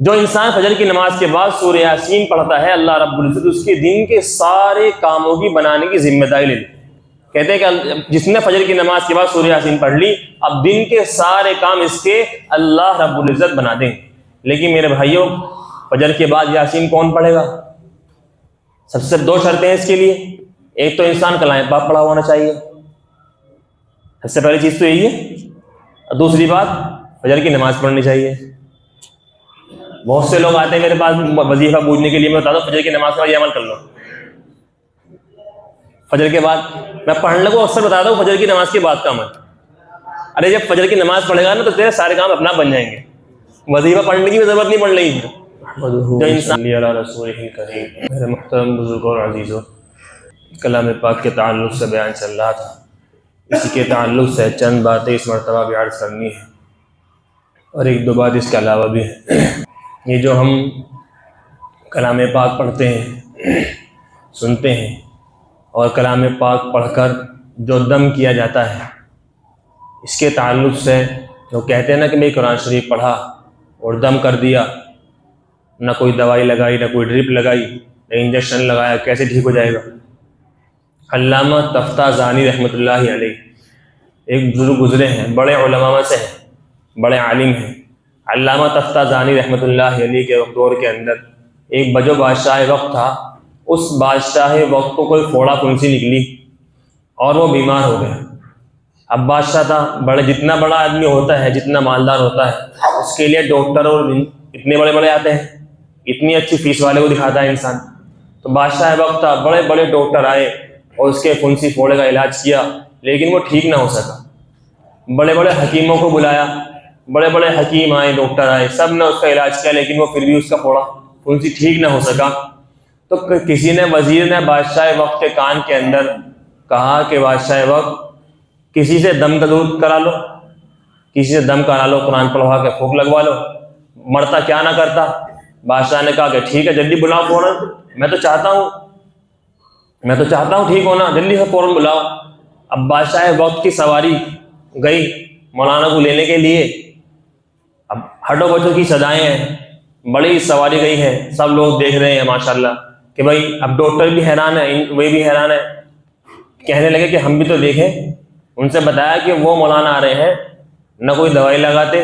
جو انسان فجر کی نماز کے بعد سورہ یاسین پڑھتا ہے اللہ رب العزت اس کے دن کے سارے کاموں کی بنانے کی ذمہ داری لے لیتے ہیں۔ کہتے ہیں کہ جس نے فجر کی نماز کے بعد سورہ یاسین پڑھ لی اب دن کے سارے کام اس کے اللہ رب العزت بنا دیں۔ لیکن میرے بھائیوں فجر کے بعد یاسین کون پڑھے گا؟ سب سے 2 شرطیں ہیں اس کے لیے۔ ایک تو انسان کلام پاک پڑھا ہونا چاہیے، سب سے پہلی چیز تو یہی ہے۔ اور دوسری بات فجر کی نماز پڑھنی چاہیے۔ بہت سے لوگ آتے ہیں میرے پاس وظیفہ پوچھنے کے لیے، میں بتا دوں فجر کی نماز کا یہ عمل کر لو۔ فجر کے بعد میں پڑھنے کو اکثر بتاتا ہوں فجر کی نماز کے بعد کا عمل۔ ارے جب فجر کی نماز پڑھے گا نا تو تیرے سارے کام اپنا بن جائیں گے، وظیفہ پڑھنے کی بھی ضرورت نہیں پڑ رہی ہے۔ جو انسان میرے محترم بزرگوں اور عزیزوں، کلام پاک کے تعلق سے بیان چل رہا تھا، اسی کے تعلق سے چند باتیں اس مرتبہ بھی عرض کرنی ہے، اور 1-2 بات اس کے علاوہ بھی ہے۔ یہ جو ہم کلام پاک پڑھتے ہیں، سنتے ہیں، اور کلام پاک پڑھ کر جو دم کیا جاتا ہے، اس کے تعلق سے جو کہتے ہیں نا کہ میں قرآن شریف پڑھا اور دم کر دیا، نہ کوئی دوائی لگائی، نہ کوئی ڈرپ لگائی، نہ انجیکشن لگایا، کیسے ٹھیک ہو جائے گا؟ علامہ تفتازانی رحمۃ اللہ علیہ ایک بزرگ گزرے ہیں، بڑے علماء میں سے ہیں، بڑے عالم ہیں۔ علامہ تفتازانی رحمۃ اللہ علیہ کے دور کے اندر ایک جو بادشاہ وقت تھا، اس بادشاہ وقت کو کوئی پھوڑا پھنسی نکلی اور وہ بیمار ہو گیا۔ اب بادشاہ تھا، جتنا بڑا آدمی ہوتا ہے، جتنا مالدار ہوتا ہے، اس کے لیے ڈاکٹر اور اتنے بڑے بڑے آتے ہیں، اتنی اچھی فیس والے کو دکھاتا ہے انسان۔ تو بادشاہ وقت تھا، بڑے بڑے ڈاکٹر آئے اور اس کے پھنسی پھوڑے کا علاج کیا، لیکن وہ ٹھیک نہ ہو سکا۔ بڑے بڑے حکیموں کو بلایا، بڑے بڑے حکیم آئے، ڈاکٹر آئے، سب نے اس کا علاج کیا، لیکن وہ پھر بھی اس کا پھوڑا پھنسی ٹھیک نہ ہو سکا۔ تو کسی نے وزیر نے بادشاہ وقت کے کان کے اندر کہا کہ بادشاہ وقت کسی سے دم کا دودھ کرا لو، کسی سے دم کرا لو، قرآن پڑھوا کے پھونک لگوا لو، مرتا کیا نہ کرتا۔ بادشاہ نے کہا کہ ٹھیک ہے، جلدی بلاؤ فوراً، میں تو چاہتا ہوں ٹھیک ہونا، جلدی سے فوراً بلاؤ۔ اب بادشاہ وقت کی سواری گئی مولانا کو لینے کے لیے۔ اب ہٹو بچوں کی صدائیں ہیں، بڑی سواری گئی ہے، سب لوگ دیکھ رہے ہیں ماشاءاللہ کہ بھائی اب ڈاکٹر بھی حیران ہے، وہ بھی حیران ہے، کہنے لگے کہ ہم بھی تو دیکھیں۔ ان سے بتایا کہ وہ مولانا آ رہے ہیں، نہ کوئی دوائی لگاتے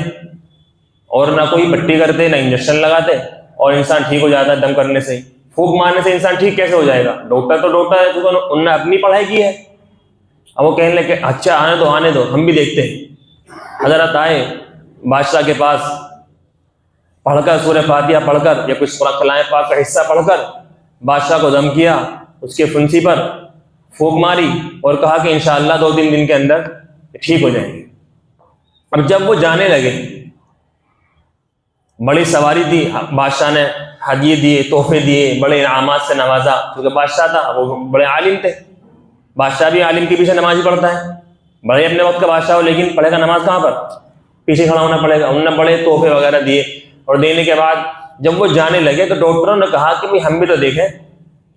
اور نہ کوئی پٹی کرتے، نہ انجیکشن لگاتے، اور انسان ٹھیک ہو جاتا ہے دم کرنے سے ہی۔ پھونک مارنے سے انسان ٹھیک کیسے ہو جائے گا؟ ڈاکٹر تو ڈاکٹر ہے، تو انہوں نے اپنی پڑھائی کی ہے۔ اب وہ کہنے لگے اچھا آنے دو، ہم بھی دیکھتے ہیں۔ حضرت آئے بادشاہ کے پاس، پڑھ کر سورہ فاتحہ پڑھ کر یا کچھ کلام پاک کا حصہ پڑھ کر بادشاہ کو دم کیا، اس کے پھنسی پر پھونک ماری اور کہا کہ انشاءاللہ 2-3 دن کے اندر ٹھیک ہو جائیں گے۔ اب جب وہ جانے لگے، بڑی سواری تھی، بادشاہ نے ہدیے دیے، تحفے دیے، بڑے انعامات سے نوازا، کیونکہ بادشاہ تھا، وہ بڑے عالم تھے۔ بادشاہ بھی عالم کے پیچھے نماز ہی پڑھتا ہے، بڑے اپنے وقت کا بادشاہ ہو، لیکن پڑھے گا نماز کہاں پر؟ پیچھے کھڑا ہونا پڑے گا۔ انہوں نے بڑے تحفے وغیرہ دیے، اور دینے کے بعد جب وہ جانے لگے تو ڈاکٹروں نے کہا کہ ہم بھی تو دیکھیں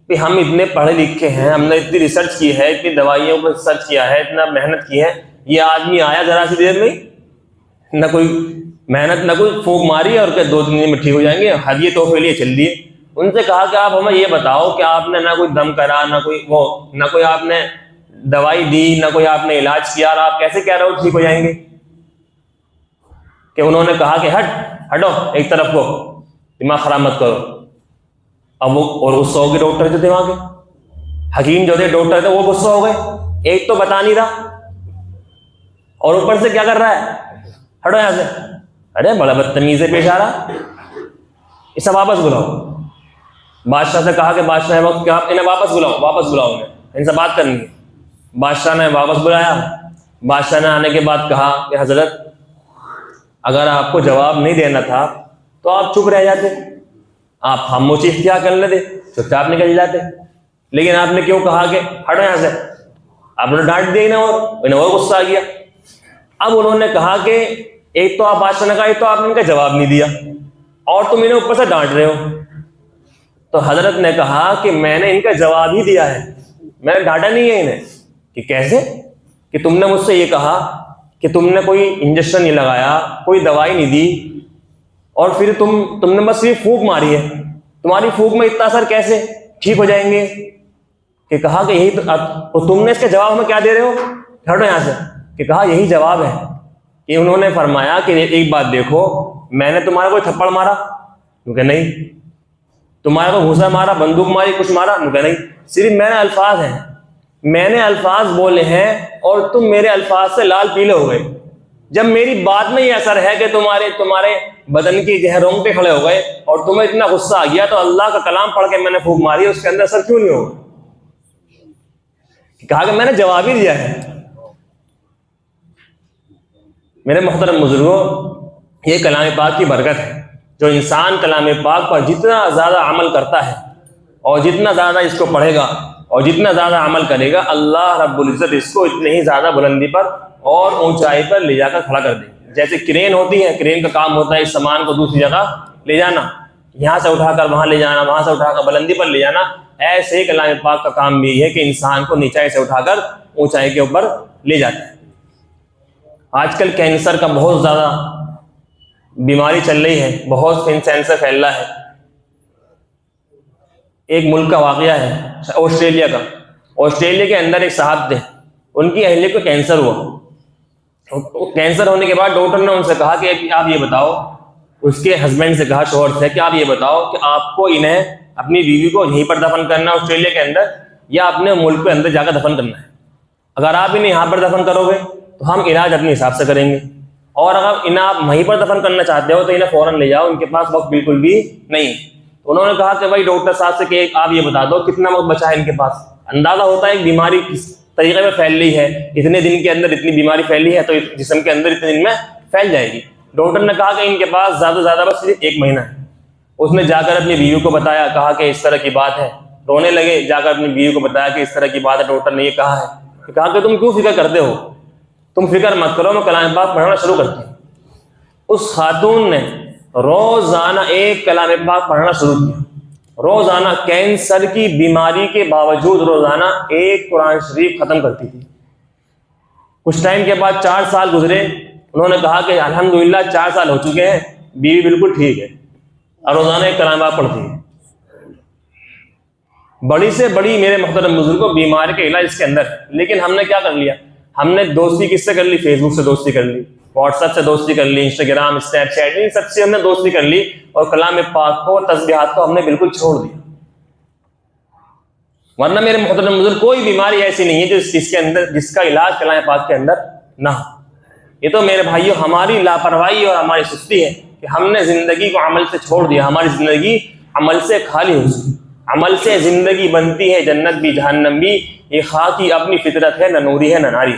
کہ ہم اتنے پڑھے لکھے ہیں، ہم نے اتنی ریسرچ کی ہے، اتنی دوائیوں پر ریسرچ کیا ہے، اتنا محنت کی ہے، یہ آدمی آیا ذرا سی دیر میں، نہ کوئی محنت، نہ کوئی پھونک ماری، اور کہ 2-3 دن میں ٹھیک ہو جائیں گے، ہدیے تحفے لیے چل دیے۔ ان سے کہا کہ آپ ہمیں یہ بتاؤ کہ آپ نے نہ کوئی دم کرا، نہ کوئی آپ نے دوائی دی، نہ کوئی آپ نے علاج کیا، اور آپ کیسے کہہ رہے ہو ٹھیک ہو جائیں گے؟ کہ انہوں نے کہا کہ ہٹو ایک طرف کو، دماغ خراب مت کرو۔ اب وہ اور غصہ ہو گئے، ڈاکٹر جو تھے وہاں کے حکیم جو تھے، ڈاکٹر تھے، وہ غصہ ہو گئے، ایک تو بتا نہیں رہا اور اوپر سے کیا کر رہا ہے، ہٹو یہاں سے۔ ارے بڑا بدتمیز پیش آ رہا، اسے واپس بلاؤ۔ بادشاہ سے کہا کہ بادشاہ وقت کیا، انہیں واپس بلاؤ، ان سے بات کرنی ہے۔ بادشاہ نے واپس بلایا۔ بادشاہ نے آنے کے بعد کہا کہ حضرت اگر آپ کو جواب نہیں دینا تھا تو آپ چپ رہ جاتے، آپ خاموشی اختیار کر لیتے، چپ چاپ نکل جاتے، لیکن آپ نے کیوں کہا کہ ہٹو یہاں سے؟ آپ نے ڈانٹ دیا انہیں اور غصہ آ گیا۔ اب انہوں نے کہا کہ ایک تو آپ بادشاہ نے کہا، ایک تو آپ نے ان کا جواب نہیں دیا، اور تم انہیں اوپر سے ڈانٹ رہے ہو۔ تو حضرت نے کہا کہ میں نے ان کا جواب ہی دیا ہے، میں نے ڈانٹا نہیں ہے انہیں۔ کہ کیسے؟ کہ تم نے مجھ سے یہ کہا کہ تم نے کوئی انجیکشن نہیں لگایا، کوئی دوائی نہیں دی، اور پھر تم نے بس صرف پھونک ماری ہے, تمہاری پھونک میں اتنا اثر کیسے ٹھیک ہو جائیں گے؟ کہ کہا کہ یہی تو تم نے اس کے جواب میں کیا دے رہے ہو, ہٹو یہاں سے. کہ کہا یہی جواب ہے. کہ انہوں نے فرمایا کہ ایک بات دیکھو, میں نے تمہارا کوئی تھپڑ مارا؟ کہ نہیں. تمہارا کوئی گھوسا مارا, بندوق ماری, کچھ مارا؟ کہ نہیں. صرف میں نے الفاظ ہیں, میں نے الفاظ بولے ہیں اور تم میرے الفاظ سے لال پیلے ہو گئے. جب میری بات میں یہ اثر ہے کہ تمہارے بدن کی جو ہے رونگٹے کھڑے ہو گئے اور تمہیں اتنا غصہ آ گیا, تو اللہ کا کلام پڑھ کے میں نے پھونک ماری, اس کے اندر اثر کیوں نہیں ہوگا؟ کہا کہ میں نے جواب ہی دیا ہے. میرے محترم بزرگوں, یہ کلام پاک کی برکت ہے. جو انسان کلام پاک پر جتنا زیادہ عمل کرتا ہے اور جتنا زیادہ اس کو پڑھے گا اور جتنا زیادہ عمل کرے گا, اللہ رب العزت اس کو اتنے ہی زیادہ بلندی پر اور اونچائی پر لے جا کر کھڑا کر دے گا. جیسے کرین ہوتی ہے, کرین کا کام ہوتا ہے اس سامان کو دوسری جگہ لے جانا, یہاں سے اٹھا کر وہاں لے جانا, وہاں سے اٹھا کر بلندی پر لے جانا. ایسے ہی کلام پاک کا کام بھی ہے کہ انسان کو نیچائی سے اٹھا کر اونچائی کے اوپر لے جاتا ہے. آج کل کینسر کا بہت زیادہ بیماری چل رہی ہے, بہت کینسر پھیل رہا ہے. ایک ملک کا واقعہ ہے, آسٹریلیا کا. آسٹریلیا کے اندر ایک صاحب تھے, ان کی اہلیہ کو کینسر ہوا. کینسر ہونے کے بعد ڈاکٹر نے ان سے کہا کہ آپ یہ بتاؤ, اس کے ہسبینڈ سے کہا, شوہر سے, کہ آپ یہ بتاؤ کہ آپ کو انہیں اپنی بیوی کو یہیں پر دفن کرنا ہے آسٹریلیا کے اندر, یا اپنے ملک کے اندر جا کر دفن کرنا ہے؟ اگر آپ انہیں یہاں پر دفن کرو گے تو ہم علاج اپنے حساب سے کریں گے, اور اگر انہیں آپ وہیں پر دفن کرنا چاہتے ہو تو انہیں فوراً لے جاؤ, ان کے پاس وقت بالکل بھی نہیں. تو انہوں نے کہا کہ بھائی ڈاکٹر صاحب سے کہ آپ یہ بتا دو کتنا وقت بچا ہے ان کے پاس. اندازہ ہوتا ہے ایک بیماری کس طریقے میں پھیل رہی ہے, اتنے دن کے اندر اتنی بیماری پھیل رہی ہے تو جسم کے اندر اتنے دن میں پھیل جائے گی. ڈاکٹر نے کہا کہ ان کے پاس زیادہ سے زیادہ بس صرف 1 مہینہ ہے. اس نے جا کر اپنی بیوی کو بتایا, کہا کہ اس طرح کی بات ہے. رونے لگے, جا کر اپنی بیوی کو بتایا کہ اس طرح کی بات ہے, ڈاکٹر نے یہ کہا ہے. کہا کہ تم کیوں فکر کرتے ہو, تم فکر مت کرو, میں کلام پاک پڑھنا شروع کرتی ہوں. اس خاتون نے روزانہ ایک کلام پاک پڑھنا شروع کیا. روزانہ کینسر کی بیماری کے باوجود روزانہ ایک قرآن شریف ختم کرتی تھی. کچھ ٹائم کے بعد 4 سال گزرے. انہوں نے کہا کہ الحمدللہ 4 سال ہو چکے ہیں, بیوی بالکل ٹھیک ہے اور روزانہ ایک کلام پاک پڑھتی ہے. بڑی سے بڑی میرے محترم بزرگوں بیماری کا علاج اس کے اندر ہے. لیکن ہم نے کیا کر لیا, ہم نے دوستی کس سے کر لی؟ فیس بک سے دوستی کر لی, واٹس ایپ سے دوستی کر لی, انسٹاگرام, اسنیپ چیٹ, ان سب سے ہم نے دوستی کر لی, اور کلام پاک کو, تسبیحات کو ہم نے بالکل چھوڑ دیا. ورنہ میرے محترم بزرگ کوئی بیماری ایسی نہیں ہے جس کا علاج کلام پاک کے اندر نہ ہو. یہ تو میرے بھائیوں ہماری لاپرواہی اور ہماری سستی ہے کہ ہم نے زندگی کو عمل سے چھوڑ دیا. ہماری زندگی عمل سے خالی ہو چکی. عمل سے زندگی بنتی ہے, جنت بھی جہنم بھی, یہ خاکی اپنی فطرت ہے, نہ نوری ہے نہ ناری.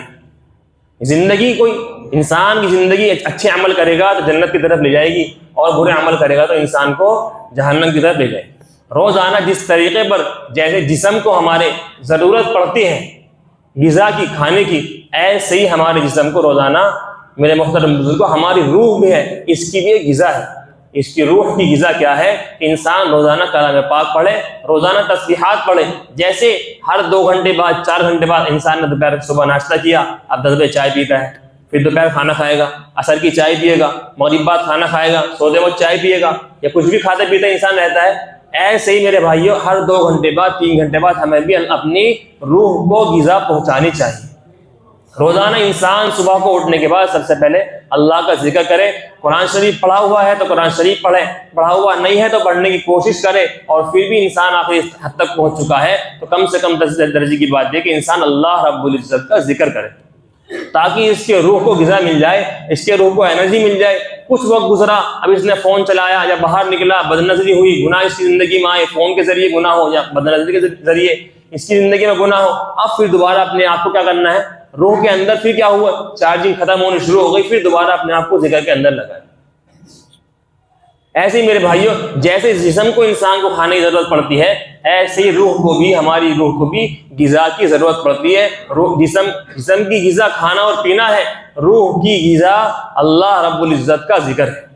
زندگی کوئی انسان کی زندگی اچھے عمل کرے گا تو جنت کی طرف لے جائے گی, اور برے عمل کرے گا تو انسان کو جہنم کی طرف لے جائے گی. روزانہ جس طریقے پر جیسے جسم کو ہمارے ضرورت پڑتی ہے غذا کی, کھانے کی, ایسے ہی ہمارے جسم کو روزانہ میرے محترم بزرگوں ہماری روح بھی ہے, اس کی بھی ایک غذا ہے. اس کی روح کی غذا کیا ہے کہ انسان روزانہ کلام پاک پڑھے, روزانہ تسبیحات پڑھے. جیسے ہر 2 گھنٹے بعد, 4 گھنٹے بعد انسان نے دوپہر صبح ناشتہ کیا, اب 10 بجے چائے پیتا ہے, پھر دوپہر کھانا کھائے گا, عصر کی چائے پیے گا, مغرب بعد کھانا کھائے گا, سوتے وقت چائے پیے گا, یا کچھ بھی کھاتے پیتے انسان رہتا ہے. ایسے ہی میرے بھائیوں ہر 2 گھنٹے بعد, 3 گھنٹے بعد ہمیں بھی اپنی روح کو غذا پہنچانی چاہیے. روزانہ انسان صبح کو اٹھنے کے بعد سب سے پہلے اللہ کا ذکر کرے. قرآن شریف پڑھا ہوا ہے تو قرآن شریف پڑھے, پڑھا ہوا نہیں ہے تو پڑھنے کی کوشش کرے, اور پھر بھی انسان آخری حد تک پہنچ چکا ہے تو کم سے کم 10 درجے کی بات ہے کہ انسان اللہ رب العزت کا ذکر کرے, تاکہ اس کے روح کو غذا مل جائے, اس کے روح کو انرجی مل جائے. کچھ وقت گزرا, اب اس نے فون چلایا یا باہر نکلا, بد نظری ہوئی, گناہ اس کی زندگی میں آئے, فون کے ذریعے گناہ ہو یا بد نظری کے ذریعے اس کی زندگی میں گناہ ہو. اب پھر دوبارہ اپنے آپ کو کیا کرنا ہے, روح کے اندر پھر کیا ہوا, چارجنگ ختم ہونی شروع ہو گئی, پھر دوبارہ اپنے آپ کو ذکر کے اندر لگائے. ایسے ہی میرے بھائیوں جیسے جسم کو انسان کو کھانے کی ضرورت پڑتی ہے, ایسے ہی روح کو بھی, ہماری روح کو بھی غذا کی ضرورت پڑتی ہے. جسم کی غذا کھانا اور پینا ہے, روح کی غذا اللہ رب العزت کا ذکر ہے.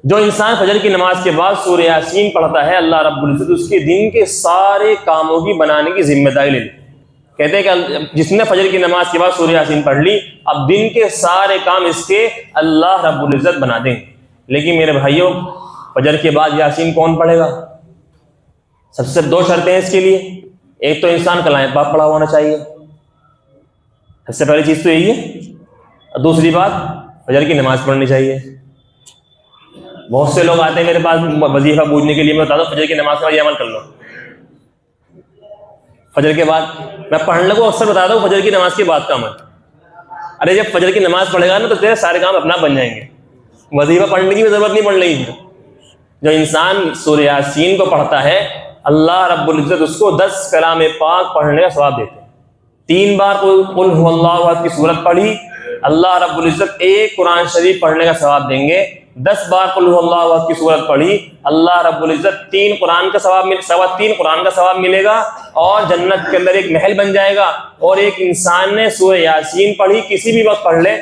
جو انسان فجر کی نماز کے بعد سورہ یاسین پڑھتا ہے, اللہ رب العزت اس کے دن کے سارے کاموں کی بنانے کی ذمہ داری لے لی. کہتے ہیں کہ جس نے فجر کی نماز کے بعد سورہ یاسین پڑھ لی اب دن کے سارے کام اس کے اللہ رب العزت بنا دیں گے۔ لیکن میرے بھائیوں فجر کے بعد یاسین کون پڑھے گا؟ سب سے 2 شرطیں ہیں اس کے لیے۔ ایک تو انسان کلام پاک پڑھا ہونا چاہیے، سب سے پہلی چیز تو یہی ہے۔ دوسری بات فجر کی نماز پڑھنی چاہیے۔ بہت سے لوگ آتے ہیں میرے پاس وظیفہ پوچھنے کے لیے، میں بتاتا ہوں فجر کی نماز کا یہ عمل کر لو۔ فجر کے بعد میں پڑھنے کو اکثر بتاتا ہوں فجر کی نماز کے بعد کا عمل۔ ارے جب فجر کی نماز پڑھے گا نا تو تیرے سارے کام اپنا بن جائیں گے، وظیفہ پڑھنے کی بھی ضرورت نہیں پڑ رہی۔ جو انسان سورہ یاسین کو پڑھتا ہے اللہ رب العزت اس کو 10 کلام پاک پڑھنے کا ثواب دیتے ہیں۔ 3 بار قل هو اللہ احد کی سورت پڑھی اللہ رب العزت 1 قرآن شریف پڑھنے کا ثواب دیں گے۔ 10 بار قل هو اللہ احد کی سورت پڑھی اللہ رب العزت 3 قرآن کا ثواب ملے گا، اور جنت کے اندر ایک محل بن جائے گا۔ اور ایک انسان نے سورہ یاسین پڑھی کسی بھی وقت پڑھ لے،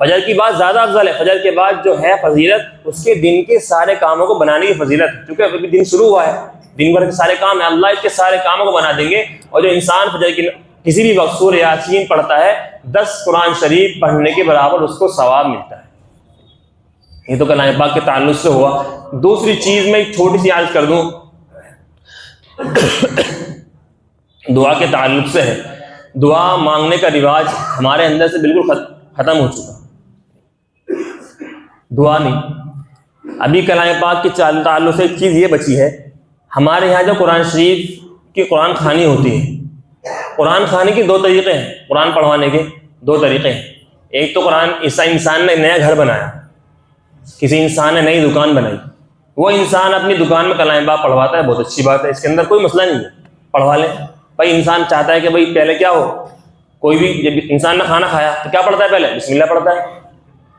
فجر کی بات زیادہ افضل ہے۔ فجر کے بعد جو ہے فضیلت اس کے دن کے سارے کاموں کو بنانے کی فضیلت، کیونکہ ابھی دن شروع ہوا ہے، دن بھر کے سارے کام ہیں، اللہ اس کے سارے کاموں کو بنا دیں گے۔ اور جو انسان فجر کی کسی بھی وقت سورہ یاسین پڑھتا ہے 10 قرآن شریف پڑھنے کے برابر اس کو ثواب ملتا ہے۔ یہ تو کلام پاک کے تعلق سے ہوا۔ دوسری چیز میں ایک چھوٹی سی عرض کر دوں، دعا کے تعلق سے ہے۔ دعا مانگنے کا رواج ہمارے اندر سے بالکل ختم ہو چکا، دعا نہیں۔ ابھی کلام پاک کے تعلق سے ایک چیز یہ بچی ہے، ہمارے یہاں جو قرآن شریف کی قرآن خوانی ہوتی ہے، قرآن خوانی کے 2 طریقے ہیں، قرآن پڑھوانے کے 2 طریقے ہیں۔ ایک تو قرآن انسان نے نیا گھر بنایا، کسی انسان نے نئی دکان بنائی، وہ انسان اپنی دکان میں کلام پاک پڑھواتا ہے، بہت اچھی بات ہے، اس کے اندر کوئی مسئلہ نہیں ہے، پڑھوا لیں۔ بھائی انسان چاہتا ہے کہ بھائی پہلے کیا ہو، کوئی بھی جب انسان نے کھانا کھایا تو کیا پڑھتا ہے؟ پہلے بسم اللہ پڑھتا ہے،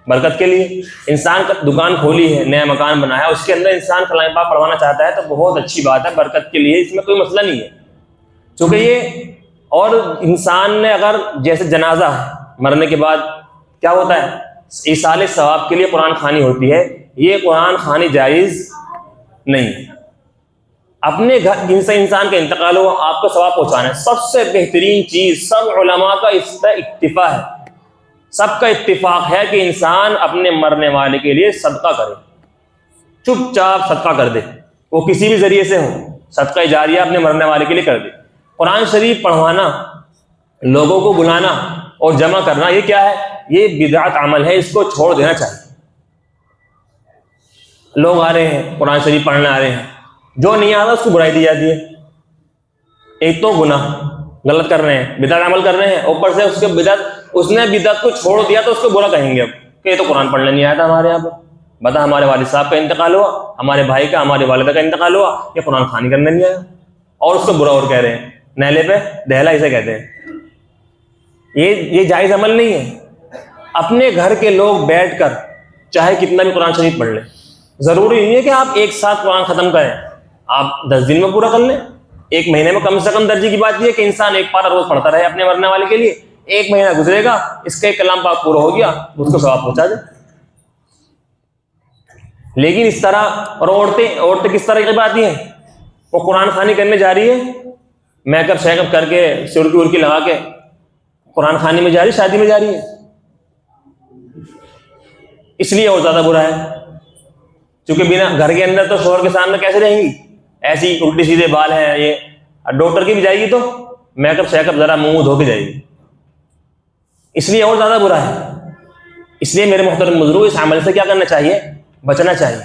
برکت کے لیے۔ انسان کا دکان کھولی ہے، نیا مکان بنایا ہے، اس کے اندر انسان کلام پاک پڑھوانا چاہتا ہے تو بہت اچھی بات ہے، برکت کے لیے، اس میں کوئی مسئلہ نہیں ہے۔ چونکہ یہ اور انسان نے اگر جیسے جنازہ ہے، مرنے کے بعد کیا ہوتا ہے، ایصال ثواب کے لیے قرآن خوانی ہوتی ہے، یہ قرآن خوانی جائز نہیں ہے۔ اپنے گھر جن سے انسان کا انتقال ہو آپ کو ثواب پہنچانا ہے، سب سے بہترین چیز، سب علماء کا اس پر اتفاق ہے، سب کا اتفاق ہے کہ انسان اپنے مرنے والے کے لیے صدقہ کرے، چپ چاپ صدقہ کر دے، وہ کسی بھی ذریعے سے ہو، صدقہ جاریہ اپنے مرنے والے کے لیے کر دے۔ قرآن شریف پڑھوانا، لوگوں کو بلانا اور جمع کرنا، یہ کیا ہے؟ یہ بدعت عمل ہے، اس کو چھوڑ دینا چاہیے۔ لوگ آ رہے ہیں قرآن شریف پڑھنے آ رہے ہیں، جو نہیں آتا اس کو برائی دی جاتی ہے۔ ایک تو گناہ غلط کر رہے ہیں، بدعت عمل کر رہے ہیں، اوپر سے اس نے بدعت کو چھوڑ دیا تو اس کو برا کہیں گے اب کہ یہ تو قرآن پڑھنے نہیں آیا تھا ہمارے یہاں پہ۔ بتا ہمارے والد صاحب کا انتقال ہوا، ہمارے بھائی کا، ہمارے والدہ کا انتقال ہوا، یہ قرآن خوانی کرنے نہیں آیا، اور اس کو برا اور کہہ رہے ہیں، نیلے پہ دہلا اسے کہتے ہیں۔ یہ جائز عمل نہیں ہے۔ اپنے گھر کے لوگ بیٹھ کر چاہے کتنا بھی قرآن شریف پڑھ لیں، ضروری نہیں ہے کہ آپ ایک ساتھ قرآن ختم کریں، آپ 10 دن میں پورا کر لیں، 1 مہینے میں کم سے کم درجے کی بات یہ ہے کہ انسان 1 پارہ روز پڑھتا رہے اپنے مرنے والے کے لیے، 1 مہینہ گزرے گا، اس کا ایک کلام پاک پورا ہو گیا، اس کو ثواب پہنچا دے۔ لیکن اس طرح، اور عورتیں کس طرح کی باتیں ہیں، وہ قرآن خوانی کرنے جا رہی ہے، میک اپ شیک اپ کر کے سرکی لگا کے قرآن خوانی میں جا رہی، شادی میں جا رہی ہے، اس لیے اور زیادہ برا ہے۔ کیونکہ بنا گھر کے اندر تو شوہر کے سامنے کیسے رہیں گی، ایسی الٹی سیدھے بال ہیں، یہ ڈاکٹر کی بھی جائے گی تو میک اپ شیک اپ ذرا منہ دھو کے جائے گی، اس لیے اور زیادہ برا ہے۔ اس لیے میرے محترم بزرگوں، اس عمل سے کیا کرنا چاہیے؟ بچنا چاہیے۔